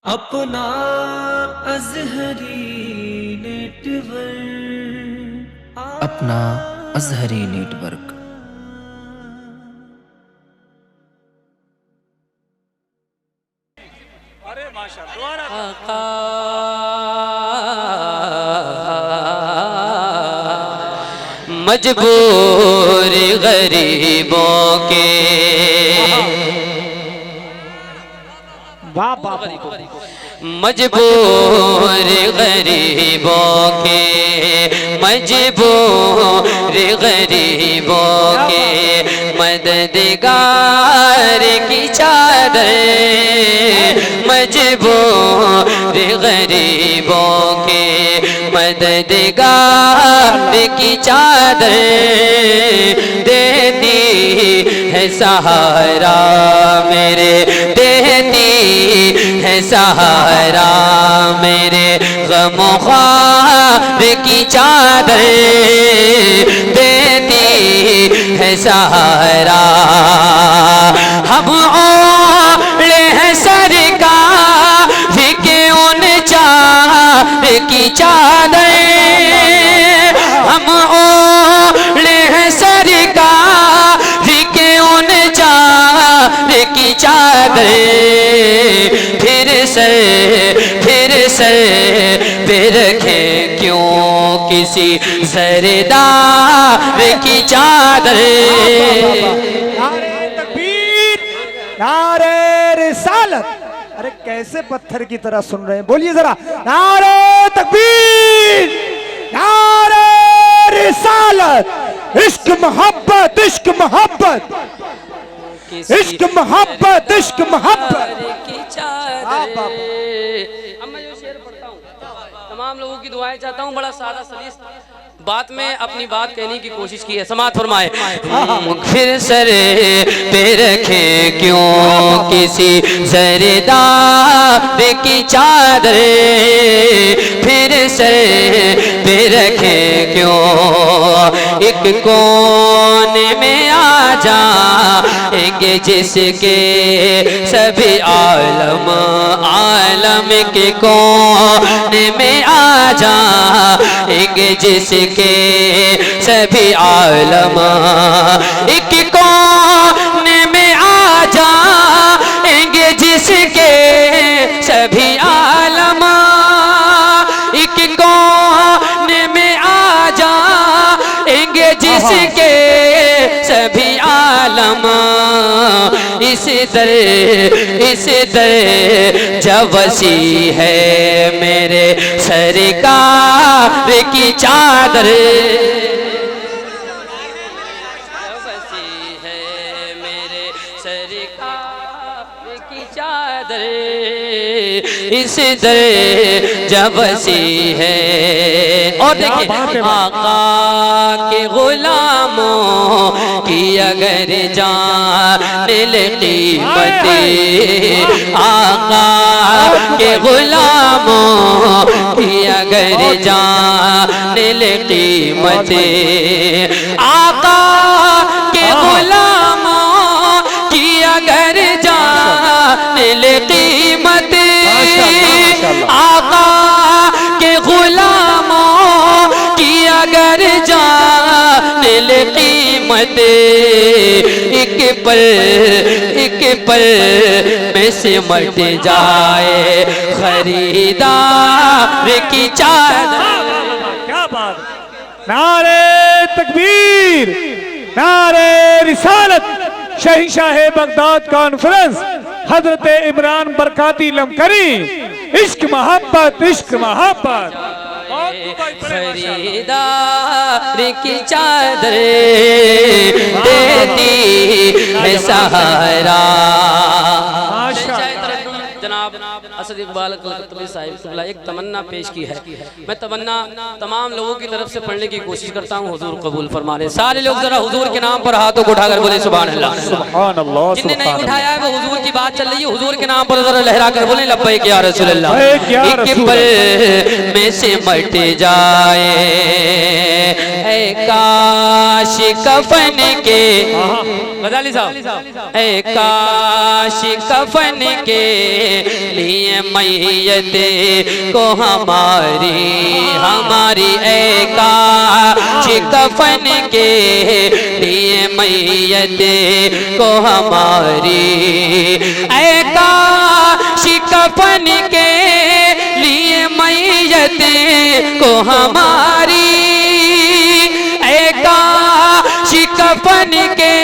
اپنا Azhari net work اپنا Azhari net work مجبور غریبوں کے مجبور غریبوں کے مجبور غریبوں کے مددگار کی چادر مجبور غریبوں کے مددگار کی چادر دیتی ہے سہارا میرے دیتی ہے سہارا میرے غم و خوار کی چادر دیتی ہے سہارا ہم اوڑے ہیں سرکار کے ان چار کی چادر ہم اوڑے ہیں سرکار کے ان چار کی چادر پھر سر پہ رکھیں کیوں کسی زردار کی چادر نعرہ تکبیر نعرہ رسالت ارے کیسے پتھر کی طرح سن رہے ہیں بولیے ذرا نعرہ تکبیر نعرہ رسالت عشق محبت عشق محبت عشق محبت عشق محبت کی چادر اب میں جو شعر پڑھتا ہوں تمام لوگوں کی دعائیں چاہتا ہوں بڑا سادہ سلیس بات میں اپنی بات کہنے کی کوشش کی ہے سماعت فرمائے پھر سر پہ رکھیں کیوں کسی زردار کی چادر پھر سر پہ رکھیں کیوں ایک کونے میں آ جائیں گے جس کے سبھی عالم عالم کے کونے میں آ جائیں گے جس کے سبھی عالم ایک کونے میں آ جائیں گے جس کے سبھی عالم ایک کونے میں آ جائیں گے جس کے سبھی عالم اس در جب وسیع ہے میرے سرکار کی چادر وسیع ہے میرے سرکار کی چادر اس در جب وسیع ہے اور دیکھیں آقا کے غلاموں کی اگر جان قیمت آقا کے غلاموں کی اگر جان قیمت آقا کے غلاموں کی اگر جان قیمت آقا کے غلاموں کی اگر جان قیمت ایک پل میں سمٹ جائے خریدار کی چادر کیا بات نعرہ تکبیر نعرہ رسالت شہنشاہ بغداد کانفرنس حضرت عمران برکاتی لمکری عشق محبت عشق محبت خریدار کی چادر دیتی ہے سہارا جناب اسد اقبال کلکتوی صاحب ایک تمنا پیش کی ہے میں تمنا تمام لوگوں کی طرف سے پڑھنے کی کوشش کرتا ہوں حضور قبول فرما لیں سارے لوگ ذرا حضور کے نام پر ہاتھوں کو اٹھا کر بولیں سبحان اللہ سبحان اللہ جن نے نہیں اٹھایا ہے وہ حضور کی بات چل رہی ہے حضور کے نام پر ذرا لہرا کر بولیں لبیک یا رسول اللہ ایک پل میں سمٹ جائے اے کاش کفن کے غزالی صاحب اے کاش کفن کے لیے میت کو ہماری اے کاش کفن کے لیے میت کو ہماری اے کاش کفن کے لیے میت کو ہماری اے کاش کفن کے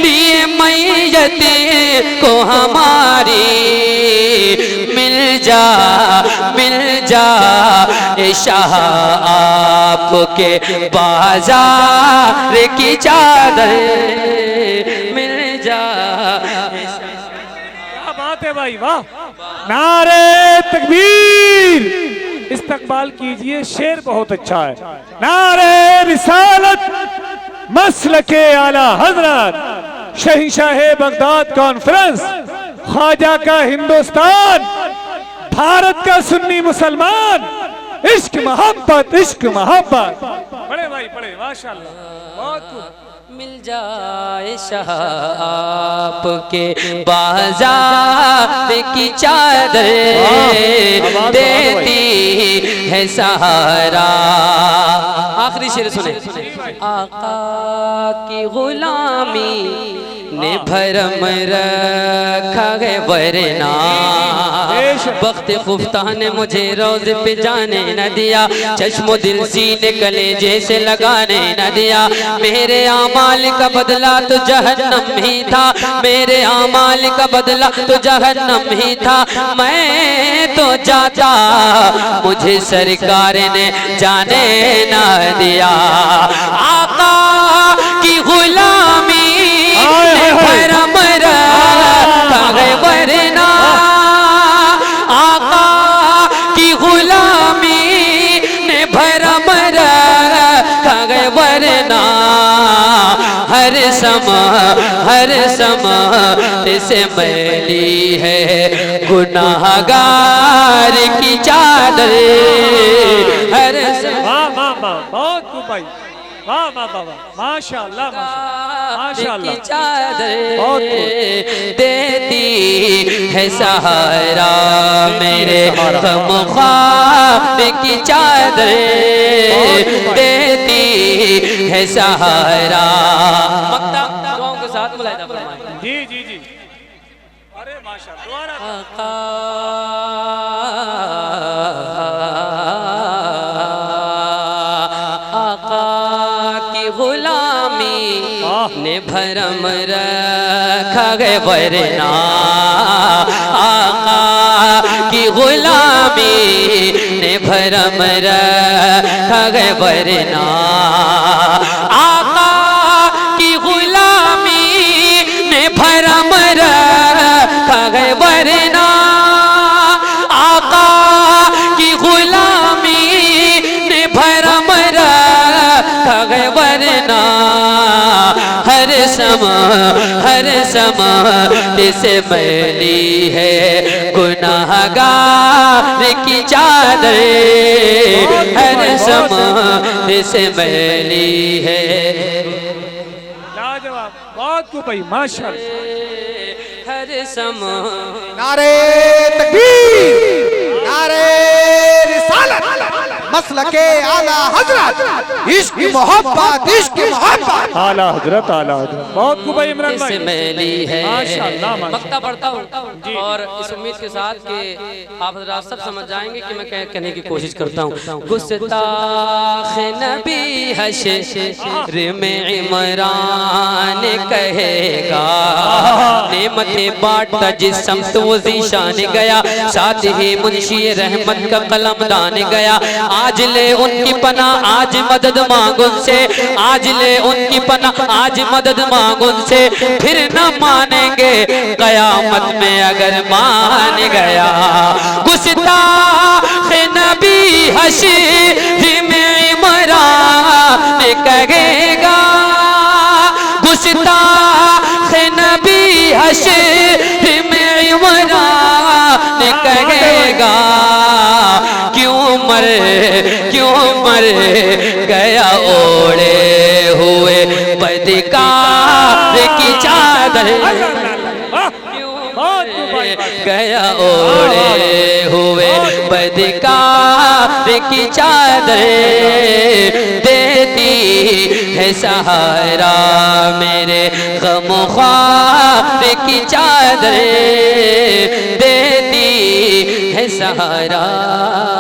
لیے میت کو ہماری مل جا اے شاہ آپ کے بازار کی چادر مل جا کیا بات ہے بھائی، واہ، نعرہ تکبیر، استقبال کیجئے، شعر بہت اچھا ہے۔ نعرہ رسالت، مسلک اعلی حضرت، شہنشاہ بغداد کانفرنس، خواجہ کا ہندوستان، بھارت کا سنی مسلمان، عشق محبت عشق محبت۔ پڑھے بھائی پڑھے، ماشاءاللہ، بہت خوب۔ مل جائے شاہ آپ کے بازار کی چادر دیتی ہے سہارا۔ آخری شعر سنیں۔ آقا کی غلامی نے بھرم رکھا ہے ورنہ وقت خفتہ نے مجھے روز پہ جانے نہ دیا، چشم و دل سینے کلیجے سے لگانے نہ دیا۔ میرے اعمال کا بدلہ تو جہنم ہی تھا، میرے اعمال کا بدلہ تو جہنم ہی تھا۔ میں تو جاتا مجھے سرکار نے جانے نہ دیا۔ آقا کی غلامی بھرم رکھا ہے ورنہ، آقا کی غلامی نے بھرم رکھا ہے ورنہ، ہر سمت سے میلی ہے گناہگار کی چادر، ہر واہ واہ واہ، بہت خوب بھائی، واہ واہ واہ، ماشاءاللہ ماشاءاللہ، چادر دیتی ہے سہارا، میرے غم خواب کی چادر دیتی ہے سہارا۔ مقطع دعاؤں کے ساتھ ملاحظہ فرمائیں۔ جی جی جی، ارے ماشاءاللہ، دوبارہ غلامی نے بھرم رکھا ہے ورنہ، آقا کی غلامی نے بھرم رکھا ہے ورنہ، آقا کی غلامی نے بھرم رکھا ہے ورنہ، آقا کی غلامی نے بھرم رکھا ہے ورنہ، ہر سمت سے میلی ہے گناہگار کی چادر، ہر سمت سے میلی ہے۔ لاجواب، بہت خوب بھائی، ماشاءاللہ، ہر سمت نعرہ تکبیر، نعرہ رسالت، مسلک اعلی حضرت، عشق محبت عشق محبت۔ اعلی حضرت اعلی حضرت، بہت خوب بھائی عمران سے بھائی، میلی ہے۔ ماشاءاللہ مقطع پڑھتا ہوں اور اس امید کے ساتھ کہ آپ حضرات سب سمجھ جائیں گے کہ میں کہنے کی کوشش کرتا ہوں۔ گستاخ نبی حشر میں عمران کہے گا، نعمتیں بانٹتا جس سمت وہ ذیشان گیا، ساتھ ہی منشی رحمت کا قلم دان گیا۔ آج لے ان کی پناہ آج مدد مانگ ان سے، آج لے ان کی پناہ آج مدد مانگ ان سے، پھر نہ مانیں گے قیامت میں اگر مان گیا۔ گستاخ نبی حشر میں عمران کہے گا، گستاخ نبی حشر میں عمران کہے گا، کیوں مر گیا اوڑے ہوئے بدکار کی گیا اوڑے ہوئے بدکار کی چادر دیتی ہے سہارا میرے غم و خوار کی چادر دیتی ہے سہارا